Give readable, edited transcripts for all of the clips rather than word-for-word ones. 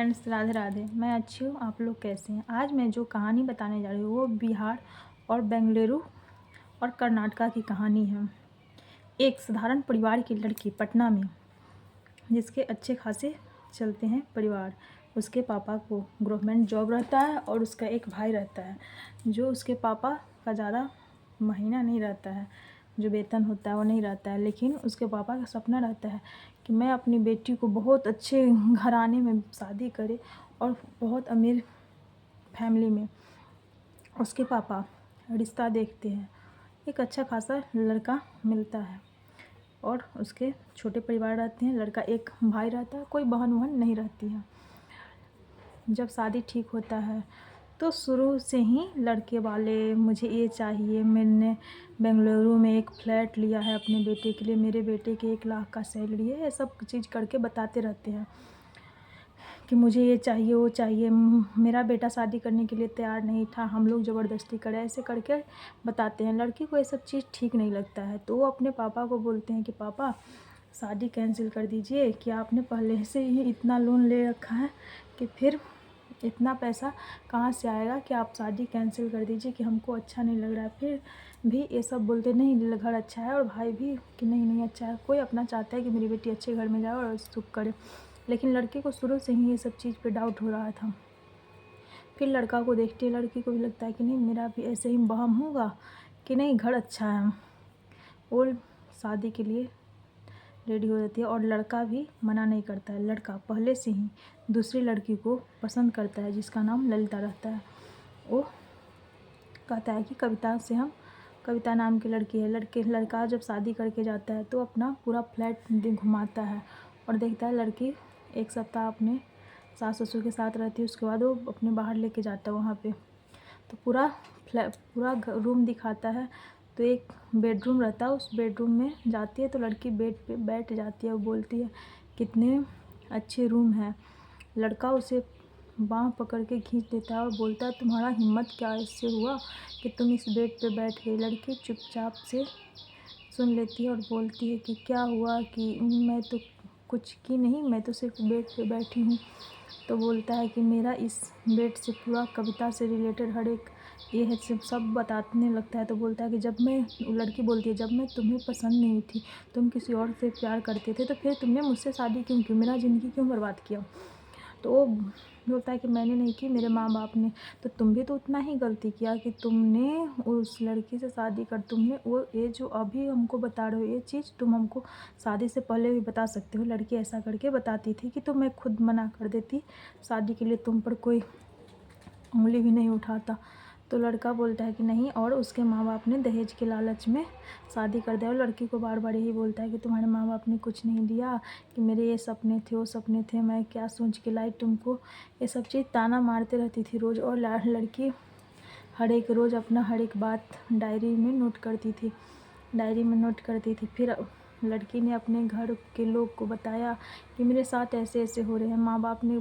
Friends, Radhe Radhe. मैं अच्छी हूँ, आप लोग कैसे हैं? आज मैं जो कहानी बताने जा रही हूँ वो बिहार और बेंगलुरु और कर्नाटका की कहानी है। एक साधारण परिवार की लड़की पटना में, जिसके अच्छे खासे चलते हैं परिवार। उसके पापा को गवर्नमेंट जॉब रहता है और उसका एक भाई रहता है जो उसके पापा का ज़्यादा महीना नहीं रहता है, जो वेतन होता है वो नहीं रहता है। लेकिन उसके पापा का सपना रहता है कि मैं अपनी बेटी को बहुत अच्छे घराने में शादी करे और बहुत अमीर फैमिली में। उसके पापा रिश्ता देखते हैं, एक अच्छा खासा लड़का मिलता है और उसके छोटे परिवार रहते हैं। लड़का एक भाई रहता है, कोई बहन वहन नहीं रहती है। जब शादी ठीक होता है तो शुरू से ही लड़के वाले मुझे ये चाहिए, मैंने बेंगलुरु में एक फ्लैट लिया है अपने बेटे के लिए, मेरे बेटे के 1 लाख का सैलरी है, ये सब चीज़ करके बताते रहते हैं कि मुझे ये चाहिए वो चाहिए। मेरा बेटा शादी करने के लिए तैयार नहीं था, हम लोग ज़बरदस्ती करें, ऐसे करके बताते हैं। लड़की को ये सब चीज़ ठीक नहीं लगता है तो वो अपने पापा को बोलते हैं कि पापा शादी कैंसिल कर दीजिए, कि आपने पहले से ही इतना लोन ले रखा है कि फिर इतना पैसा कहाँ से आएगा, कि आप शादी कैंसिल कर दीजिए, कि हमको अच्छा नहीं लग रहा है। फिर भी ये सब बोलते नहीं, घर अच्छा है, और भाई भी कि नहीं नहीं अच्छा है, कोई अपना चाहता है कि मेरी बेटी अच्छे घर में जाए और सुख करे। लेकिन लड़के को शुरू से ही ये सब चीज़ पे डाउट हो रहा था। फिर लड़का को देखते लड़की को भी लगता है कि नहीं, मेरा भी ऐसे ही बहम होगा कि नहीं, घर अच्छा है। वो शादी के लिए रेडी हो जाती है और लड़का भी मना नहीं करता है। लड़का पहले से ही दूसरी लड़की को पसंद करता है जिसका नाम ललिता रहता है। वो कहता है कि कविता से हम, कविता नाम की लड़की है। लड़का जब शादी करके जाता है तो अपना पूरा फ्लैट घुमाता है और देखता है लड़की 1 सप्ताह अपने सास ससुर के साथ रहती है, उसके बाद वो अपने बाहर लेके जाता है वहाँ पे। तो पूरा रूम दिखाता है। तो एक बेडरूम रहता है, उस बेडरूम में जाती है तो लड़की बेड पे बैठ जाती है और बोलती है कितने अच्छे रूम है। लड़का उसे बाँह पकड़ के खींच लेता है और बोलता है तुम्हारा हिम्मत क्या इससे हुआ कि तुम इस बेड पे बैठ गई। लड़की चुपचाप से सुन लेती है और बोलती है कि क्या हुआ, कि मैं तो कुछ की नहीं, मैं तो सिर्फ बेड पे बैठी हूँ। तो बोलता है कि मेरा इस बेड से पूरा कविता से रिलेटेड हर एक ये है, सब बताने लगता है। तो बोलता है कि जब मैं, लड़की बोलती है, जब मैं तुम्हें पसंद नहीं थी, तुम किसी और से प्यार करते थे, तो फिर तुमने मुझसे शादी क्यों की, मेरा ज़िंदगी क्यों बर्बाद किया। तो वो बोलता है कि मैंने नहीं की, मेरे माँ बाप ने। तो तुम भी तो उतना ही गलती किया कि तुमने उस लड़की से शादी कर, तुमने वो ये जो अभी हमको बता रहे हो ये चीज़ तुम हमको शादी से पहले भी बता सकते हो। लड़की ऐसा करके बताती थी कि तो मैं खुद मना कर देती, शादी के लिए तुम पर कोई उंगली भी नहीं उठाता। तो लड़का बोलता है कि नहीं, और उसके माँ बाप ने दहेज के लालच में शादी कर दिया। और लड़की को बार बार यही बोलता है कि तुम्हारे माँ बाप ने कुछ नहीं दिया, कि मेरे ये सपने थे वो सपने थे, मैं क्या सोच के लाई तुमको, ये सब चीज़ ताना मारते रहती थी रोज़। और लड़की हर एक रोज़ अपना हर एक बात डायरी में नोट करती थी। फिर लड़की ने अपने घर के लोग को बताया कि मेरे साथ ऐसे ऐसे हो रहे हैं। माँ बाप ने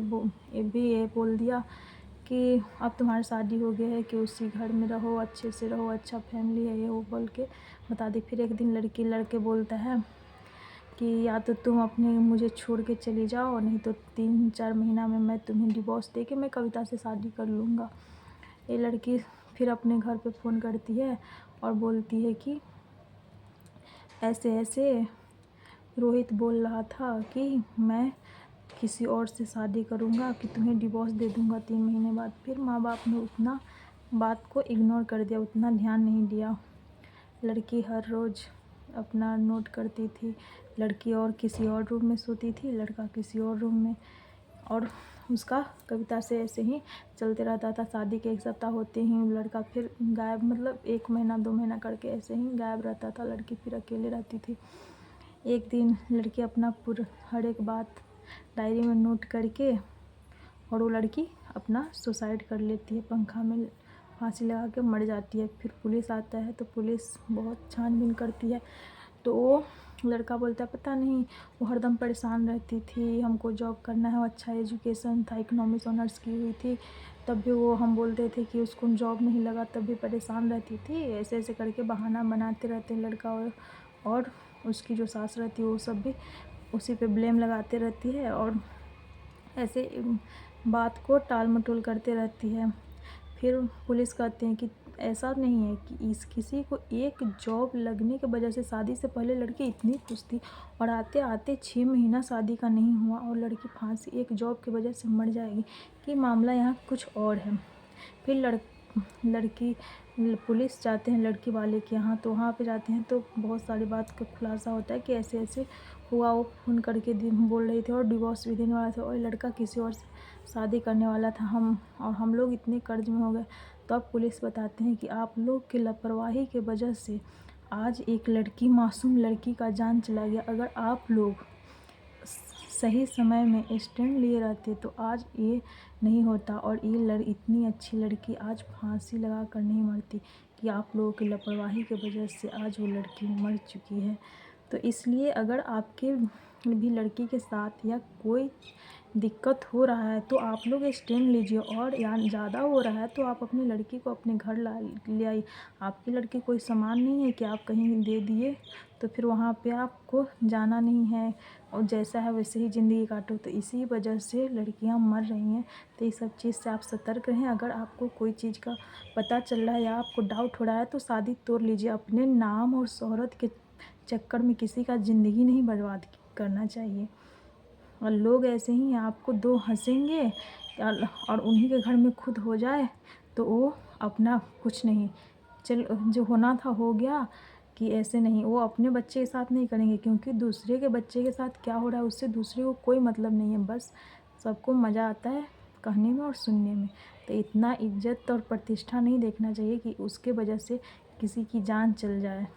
भी ये बोल दिया कि अब तुम्हारी शादी हो गई है, कि उसी घर में रहो, अच्छे से रहो, अच्छा फैमिली है, ये वो बोल के बता दी। फिर एक दिन लड़के बोलता है कि या तो तुम अपने मुझे छोड़ के चली जाओ, नहीं तो 3-4 महीना में मैं तुम्हें डिवोर्स दे के मैं कविता से शादी कर लूँगा। ये लड़की फिर अपने घर पे फ़ोन करती है और बोलती है कि ऐसे ऐसे रोहित बोल रहा था कि मैं किसी और से शादी करूँगा, कि तुम्हें डिवोर्स दे दूँगा 3 महीने बाद। फिर माँ बाप ने उतना बात को इग्नोर कर दिया, उतना ध्यान नहीं दिया। लड़की हर रोज़ अपना नोट करती थी। लड़की और किसी और रूम में सोती थी, लड़का किसी और रूम में, और उसका कविता से ऐसे ही चलते रहता था। शादी के 1 सप्ताह होते ही लड़का फिर गायब, मतलब 1 महीना 2 महीना करके ऐसे ही गायब रहता था। लड़की फिर अकेले रहती थी। एक दिन लड़की अपना पूरा हर एक बात डायरी में नोट करके, और वो लड़की अपना सुसाइड कर लेती है, पंखा में फांसी लगा के मर जाती है। फिर पुलिस आता है तो पुलिस बहुत छानबीन करती है। तो वो लड़का बोलता है पता नहीं, वो हरदम परेशान रहती थी, हमको जॉब करना है, अच्छा एजुकेशन था, इकोनॉमिक्स ऑनर्स की हुई थी, तब भी वो, हम बोलते थे कि उसको जॉब नहीं लगा तब भी परेशान रहती थी। ऐसे ऐसे करके बहाना बनाते रहते हैं लड़का, और उसकी जो सास रहती है वो सब भी उसी पे ब्लेम लगाते रहती है। और ऐसे बात को टाल मटोल करते रहती है। फिर पुलिस कहते हैं कि ऐसा नहीं है कि किसी को एक जॉब लगने की वजह से, शादी से पहले लड़की इतनी खुश थी और आते आते 6 महीना शादी का नहीं हुआ और लड़की फांसी एक जॉब की वजह से मर जाएगी, कि मामला यहाँ कुछ और है। फिर लड़की पुलिस जाते हैं लड़की वाले के यहाँ, तो वहाँ पे जाते हैं तो बहुत सारी बात का खुलासा होता है कि ऐसे ऐसे हुआ। वो फ़ोन करके बोल रही थी और डिवोर्स भी देने वाला था और लड़का किसी और से शादी करने वाला था। हम लोग इतने कर्ज में हो गए। तो अब पुलिस बताते हैं कि आप लोग की लापरवाही की वजह से आज एक लड़की, मासूम लड़की का जान चला गया। अगर आप लोग सही समय में स्टैंड लिए रहते तो आज ये नहीं होता और ये इतनी अच्छी लड़की आज फांसी लगा कर नहीं मरती, कि आप लोगों की लापरवाही की वजह से आज वो लड़की मर चुकी है। तो इसलिए अगर आपके भी लड़की के साथ या कोई दिक्कत हो रहा है तो आप लोग स्टैंड लीजिए, और या ज़्यादा हो रहा है तो आप अपनी लड़की को अपने घर ले आइए। आपकी लड़की कोई सामान नहीं है कि आप कहीं दे दिए तो फिर वहाँ पे आपको जाना नहीं है और जैसा है वैसे ही ज़िंदगी काटो। तो इसी वजह से लड़कियां मर रही हैं। तो इस सब चीज़ से आप सतर्क रहें। अगर आपको कोई चीज़ का पता चल रहा है या आपको डाउट हो रहा है तो शादी तोड़ लीजिए। अपने नाम और शोहरत के चक्कर में किसी का ज़िंदगी नहीं बर्बाद करना चाहिए। और लोग ऐसे ही हैं, आपको दो हंसेंगे और उन्हीं के घर में खुद हो जाए तो वो अपना कुछ नहीं, चल जो होना था हो गया। कि ऐसे नहीं, वो अपने बच्चे के साथ नहीं करेंगे, क्योंकि दूसरे के बच्चे के साथ क्या हो रहा है उससे दूसरे को कोई मतलब नहीं है। बस सबको मज़ा आता है कहने में और सुनने में। तो इतना इज्जत और प्रतिष्ठा नहीं देखना चाहिए कि उसके वजह से किसी की जान चल जाए।